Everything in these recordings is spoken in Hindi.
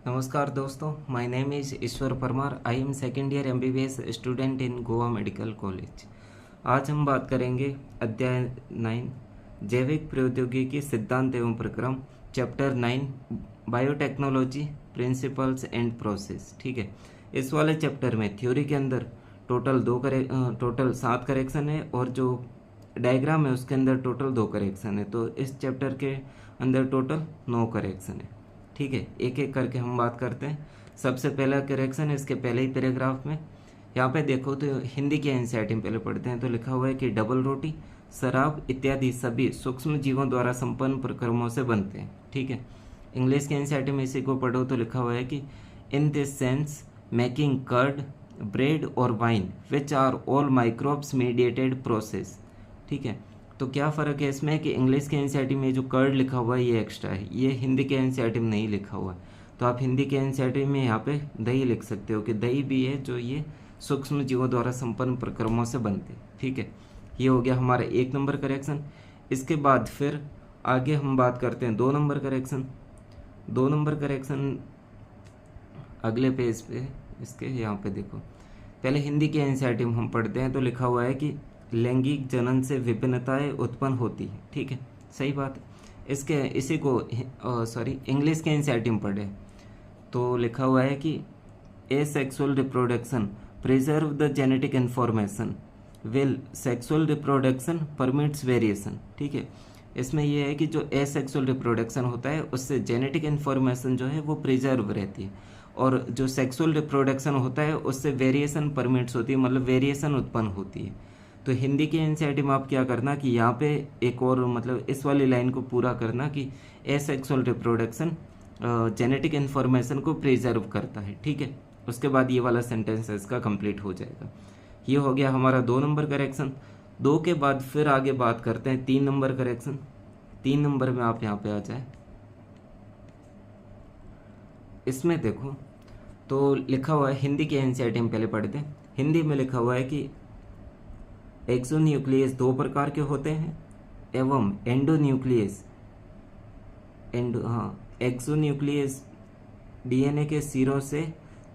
नमस्कार दोस्तों, my name is Ishwar Parmar. I am second year MBBS student in Goa medical college. आज हम बात करेंगे अध्याय 9 जैविक प्रौद्योगिकी सिद्धांत एवं प्रक्रम, chapter 9 biotechnology principles and process. ठीक है, इस वाले चैप्टर में थ्योरी के अंदर टोटल 7 करेक्शन है और जो डायग्राम है उसके अंदर टोटल 2 करेक्शन है। तो इस चैप्टर के अंदर टोटल 9 करेक्शन है। ठीक है, एक एक करके हम बात करते हैं। सबसे पहला करेक्शन है इसके पहले ही पैराग्राफ में। यहाँ पे देखो तो हिंदी के एनसीईआरटी में पहले पढ़ते हैं तो लिखा हुआ है कि डबल रोटी, शराब इत्यादि सभी सूक्ष्म जीवों द्वारा संपन्न प्रक्रमों से बनते हैं। ठीक है, इंग्लिश के एनसीईआरटी में इसी को पढ़ो तो लिखा हुआ है कि in this sense making curd, bread और wine which are all microbes mediated process. ठीक है, तो क्या फ़र्क है इसमें कि इंग्लिश के एनसीईआरटी में जो कर्ड लिखा हुआ है ये एक्स्ट्रा है, ये हिंदी के एनसीईआरटी में नहीं लिखा हुआ है। तो आप हिंदी के एनसीईआरटी में यहाँ पे दही लिख सकते हो कि दही भी है जो ये सूक्ष्म जीवों द्वारा संपन्न प्रक्रमों से बनते हैं। ठीक है, ये हो गया हमारा 1 नंबर करेक्शन। इसके बाद फिर आगे हम बात करते हैं 2 नंबर करेक्शन। 2 नंबर करेक्शन अगले पेज पे इसके यहाँ पे देखो। पहले हिंदी के एनसीईआरटी में हम पढ़ते हैं तो लिखा हुआ है कि लैंगिक जनन से विभिन्नताएं उत्पन्न होती है। ठीक है, सही बात है। इसी को इंग्लिश के एनसीईआरटी में पढ़े तो लिखा हुआ है कि asexual reproduction preserve the genetic information will sexual reproduction permits variation. ठीक है, इसमें यह है कि जो एसेक्सुअल रिप्रोडक्शन होता है उससे जेनेटिक इन्फॉर्मेशन जो है वो प्रिजर्व रहती है और जो सेक्सुअल रिप्रोडक्शन होता है उससे वेरिएशन परमिट्स होती है, मतलब वेरिएशन उत्पन्न होती है। तो हिंदी के एनसीईआरटी में आप क्या करना कि यहाँ पे एक और मतलब इस वाली लाइन को पूरा करना कि एसेक्सुअल रिप्रोडक्शन जेनेटिक इन्फॉर्मेशन को प्रिजर्व करता है। ठीक है, उसके बाद ये वाला सेंटेंस इसका कंप्लीट हो जाएगा। ये हो गया हमारा 2 नंबर करेक्शन। 2 के बाद फिर आगे बात करते हैं 3 नंबर करेक्शन। 3 नंबर में आप यहाँ पे आ जाए, इसमें देखो तो लिखा हुआ है हिंदी के एनसीईआरटी में पहले पढ़ते हैं। हिंदी में लिखा हुआ है कि एक्सोन्यूक्लियस 2 प्रकार के होते हैं एवं एक्सोन्यूक्लियस डीएनए के सिरों से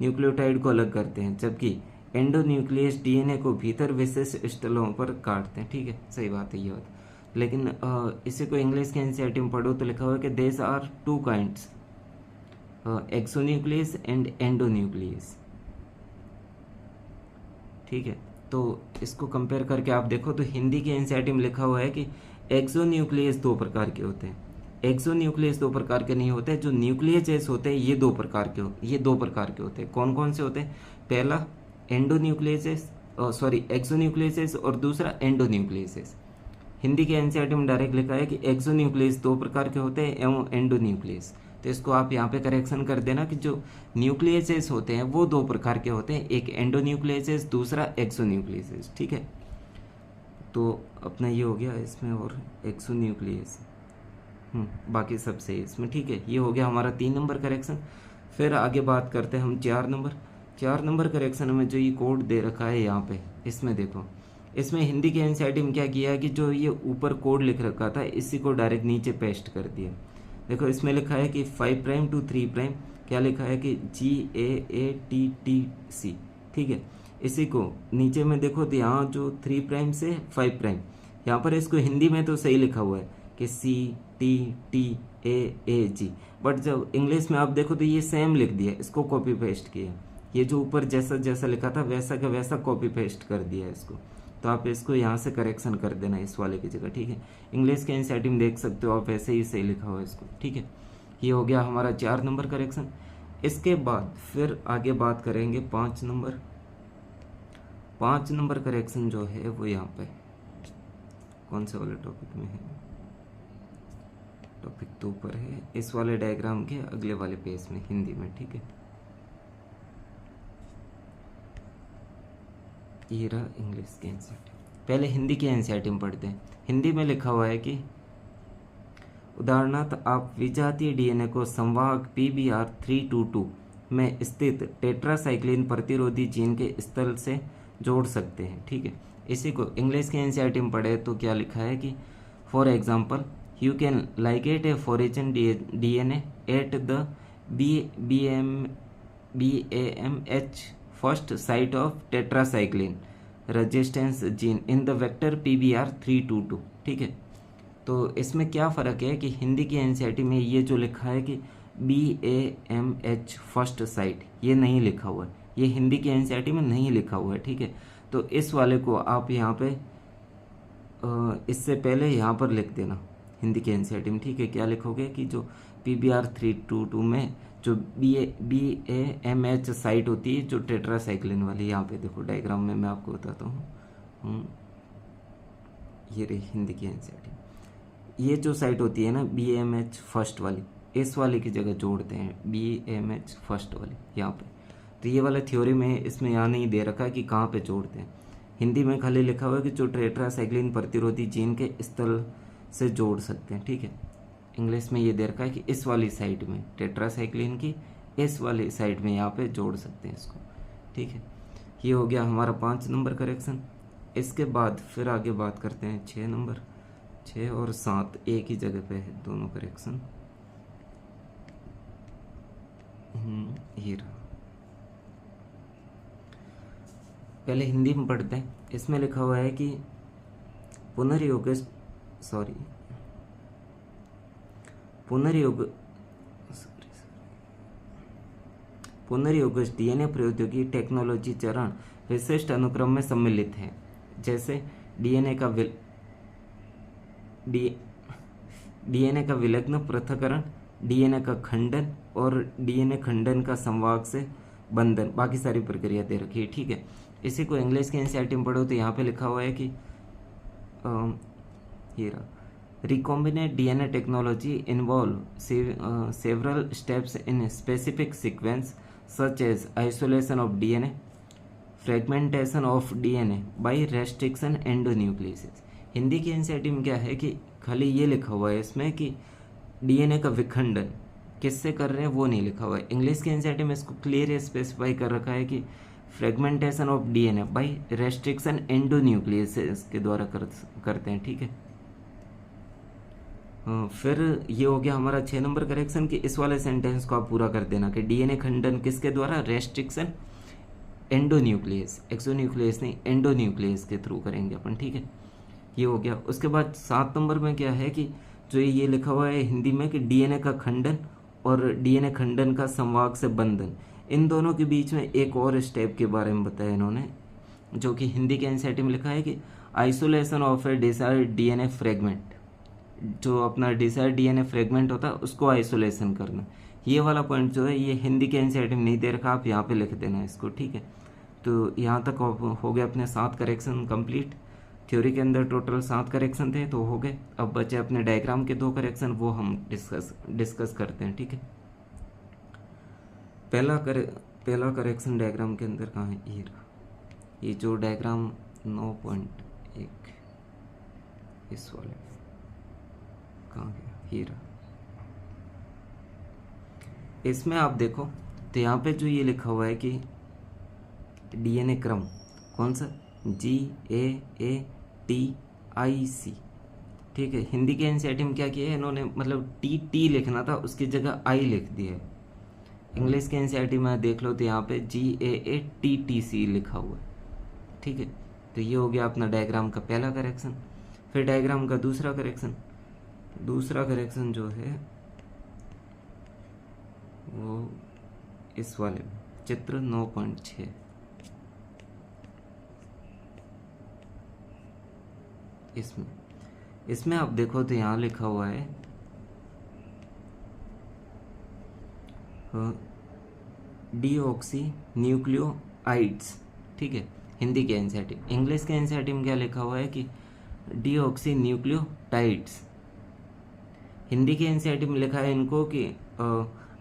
न्यूक्लियोटाइड को अलग करते हैं, जबकि एंडोन्यूक्लियस डीएनए को भीतर विशेष स्थलों पर काटते हैं। ठीक है, सही बात है ये बात। लेकिन इसी को इंग्लिश के एनसीईआरटी में पढ़ो तो लिखा हुआ है कि there are 2 kinds, exonuclease and endonuclease. ठीक है, तो इसको कंपेयर करके आप देखो तो हिंदी के एनसीईआरटी में लिखा हुआ है कि एक्सोन्यूक्लियस 2 प्रकार के होते हैं। एक्सोन्यूक्लियस 2 प्रकार के नहीं होते, जो न्यूक्लियस होते हैं ये 2 प्रकार के होते हैं। कौन कौन से होते हैं? पहला एक्सोन्यूक्लियस और दूसरा एंडोन्यूक्लियस। हिंदी के एनसीईआरटी में डायरेक्ट लिखा है कि एक्सोन्यूक्लियस 2 प्रकार के होते हैं एवं एंडोन्यूक्लियस। तो इसको आप यहाँ पे करेक्शन कर देना कि जो न्यूक्लियसेस होते हैं वो 2 प्रकार के होते हैं, एक एंडोन्यूक्लियस दूसरा एक्सोन्यूक्लियस। ठीक है, तो अपना ये हो गया इसमें और एक्सोन्यूक्लियस, बाकी सब सही इसमें। ठीक है, ये हो गया हमारा 3 नंबर करेक्शन। फिर आगे बात करते हैं हम 4 नंबर करेक्शन में जो ये कोड दे रखा है यहाँ पे, इसमें देखो। इसमें हिंदी के एनसीईआरटी में क्या किया है कि जो ये ऊपर कोड लिख रखा था इसी को डायरेक्ट नीचे पेस्ट कर दिया। देखो इसमें लिखा है कि 5 प्राइम टू 3 प्राइम, क्या लिखा है कि GAATTC। ठीक है, इसी को नीचे में देखो तो यहाँ जो 3 प्राइम से 5 प्राइम, यहाँ पर इसको हिंदी में तो सही लिखा हुआ है कि CTTAAG, बट जब इंग्लिश में आप देखो तो ये सेम लिख दिया, इसको कॉपी पेस्ट किया। ये जो ऊपर जैसा जैसा लिखा था वैसा का वैसा कॉपी पेस्ट कर दिया इसको। तो आप इसको यहाँ से करेक्शन कर देना इस वाले की जगह। ठीक है, इंग्लिश के एनसीईआरटी में देख सकते हो आप वैसे ही सही लिखा हुआ है इसको। ठीक है, ये हो गया हमारा 4 नंबर करेक्शन। इसके बाद फिर आगे बात करेंगे 5 नंबर। 5 नंबर करेक्शन जो है वो यहाँ पे कौन से वाले टॉपिक में है? टॉपिक 2 पर है, इस वाले डायग्राम के अगले वाले पेज में हिंदी में। ठीक है, ये रहा इंग्लिश के एनसीईआरटी। पहले हिंदी के एनसीईआरटी में पढ़ते हैं। हिंदी में लिखा हुआ है कि उदाहरणार्थ आप विजातीय डीएनए को संवाहक PBR322 में स्थित टेट्रासाइक्लिन प्रतिरोधी जीन के स्थल से जोड़ सकते हैं। ठीक है, इसी को इंग्लिश के एनसीईआरटी में पढ़े तो क्या लिखा है कि for example you can ligate A फॉरेजन DNA at the BAMH first sight of tetracycline resistance gene in the vector PBR322। ठीक है, तो इसमें क्या फ़र्क है कि हिंदी की एनसीईआरटी में ये जो लिखा है कि BAMH फर्स्ट साइट, ये नहीं लिखा हुआ है, ये हिंदी की एनसीईआरटी में नहीं लिखा हुआ है। ठीक है, तो इस वाले को आप यहाँ पे इससे पहले यहाँ पर लिख देना हिंदी के एनसीईआरटी में। ठीक है, क्या लिखोगे कि जो PBR322 में जो BAMH साइट होती है जो टेट्रासाइक्लिन वाली, यहाँ पे देखो डायग्राम में मैं आपको बताता हूँ। ये रही हिंदी की एनसीईआरटी, ये जो साइट होती है ना BAMH फर्स्ट वाली, इस वाले की जगह जोड़ते हैं BAMH फर्स्ट वाली यहाँ पे। तो ये वाला थ्योरी में इसमें यहाँ नहीं दे रखा है कि कहाँ पे जोड़ते हैं, हिंदी में खाली लिखा हुआ है कि जो टेट्रासाइक्लिन प्रतिरोधी जीन के स्थल से जोड़ सकते हैं। ठीक है, इंग्लिश में ये दे रखा है कि इस वाली साइट में, टेट्रासाइक्लिन की इस वाली साइट में यहाँ पे जोड़ सकते हैं इसको। ठीक है, ये हो गया हमारा 5 नंबर करेक्शन। इसके बाद फिर आगे बात करते हैं 6 नंबर। 6 और 7 एक ही जगह पे है दोनों करेक्शन। ये रहा, पहले हिंदी में पढ़ते हैं। इसमें लिखा हुआ है कि पुनर्योगश DNA प्रौद्योगिकी टेक्नोलॉजी चरण विशिष्ट अनुक्रम में सम्मिलित है, जैसे DNA का विलग्न पृथक्करण, DNA का खंडन और DNA खंडन का संवाहक से बंधन, बाकी सारी प्रक्रिया दे रखी है। ठीक है, इसी को इंग्लिश के एनसीईआरटी में पढ़ो तो यहाँ पे लिखा हुआ है कि ये रहा, recombinant DNA technology involve several steps in a specific sequence such as isolation of DNA, fragmentation of DNA by restriction endonucleases। Hindi की एनसीईआरटी में क्या है कि खाली ये लिखा हुआ है इसमें कि DNA का विखंडन किससे कर रहे हैं वो नहीं लिखा हुआ है। इंग्लिश की एनसीईआरटी में इसको क्लियर स्पेसिफाई कर रखा है कि fragmentation of DNA by restriction endonucleases के द्वारा करते हैं। ठीक है, फिर ये हो गया हमारा 6 नंबर करेक्शन कि इस वाले सेंटेंस को आप पूरा कर देना कि DNA खंडन किसके द्वारा, रेस्ट्रिक्शन एंडोन्यूक्लियस, एक्सोन्यूक्लियस नहीं, एंडोन्यूक्लियस के थ्रू करेंगे अपन। ठीक है, ये हो गया। उसके बाद 7 नंबर में क्या है कि जो ये लिखा हुआ है हिंदी में कि DNA का खंडन और DNA खंडन का संवाहक से बंधन, इन दोनों के बीच में एक और स्टेप के बारे में बताया इन्होंने, जो कि हिंदी के एनसीईआरटी में लिखा है कि isolation of A decide DNA fragment, जो अपना डिसाइड DNA फ्रेगमेंट होता है उसको आइसोलेशन करना। ये वाला पॉइंट जो है ये हिंदी के एनसीईआरटी में नहीं दे रखा, आप यहाँ पे लिख देना इसको। ठीक है, तो यहाँ तक हो गए अपने 7 करेक्शन कंप्लीट। थ्योरी के अंदर टोटल 7 करेक्शन थे तो हो गए। अब बचे अपने डायग्राम के 2 करेक्शन, वो हम डिस्कस करते हैं। ठीक है, पहला करेक्शन डायग्राम के अंदर कहाँ है, ये जो डायग्राम 9.1 इस वाले कहाँ गया, ये रहा। इसमें आप देखो तो यहाँ पे जो ये लिखा हुआ है कि DNA क्रम कौन सा, GAATIC। ठीक है, हिंदी के एनसीईआरटी में क्या किया है इन्होंने, मतलब T लिखना था उसकी जगह I लिख दिया है। इंग्लिश के एनसीईआरटी में देख लो तो यहाँ पे GAATTC लिखा हुआ है। ठीक है, तो ये हो गया अपना डायग्राम का पहला करेक्शन। फिर डायग्राम का दूसरा करेक्शन जो है वो इस वाले चित्र 9.6 इसमें आप देखो तो यहाँ लिखा हुआ है डीऑक्सी न्यूक्लियोटाइड्स। ठीक है, हिंदी के एनसीईआरटी। इंग्लिश के एनसीईआरटी में क्या लिखा हुआ है कि डीऑक्सी न्यूक्लियोटाइड्स। हिंदी के एनसीईआरटी में लिखा है इनको कि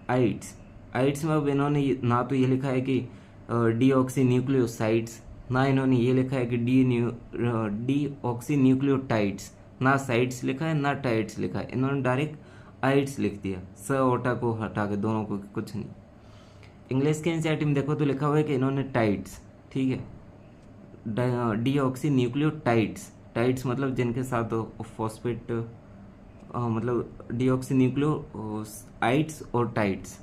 आइड्स में अब इन्होंने ना तो ये लिखा है कि डीऑक्सी न्यूक्लियोसाइड्स, ना इन्होंने ये लिखा है कि डीऑक्सी न्यूक्लियोटाइड्स, ना साइड्स लिखा है ना टाइड्स लिखा है, इन्होंने डायरेक्ट आइड्स लिख दिया, स ओटा को हटा के, दोनों को कुछ नहीं। इंग्लिश के एनसीईआरटी में देखो तो लिखा हुआ है कि इन्होंने टाइड्स, ठीक है, डीऑक्सी न्यूक्लियोटाइड्स, टाइड्स मतलब जिनके साथ फॉस्फेट, मतलब डीऑक्सी न्यूक्लियोटाइड्स और टाइड्स,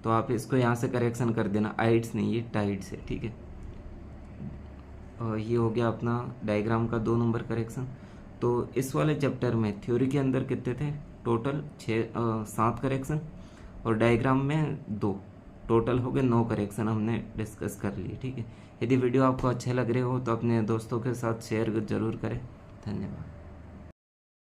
तो आप इसको यहाँ से करेक्शन कर देना, आइड्स नहीं, ये टाइड्स है, ठीक है। ये हो गया अपना डायग्राम का 2 नंबर करेक्शन। तो इस वाले चैप्टर में थ्योरी के अंदर कितने थे, टोटल 7 करेक्शन, और डायग्राम में 2, टोटल हो गए 9 करेक्शन हमने डिस्कस कर लिए, ठीक है। यदि वीडियो आपको अच्छे लग रहे हो तो अपने दोस्तों के साथ शेयर ज़रूर करें। धन्यवाद।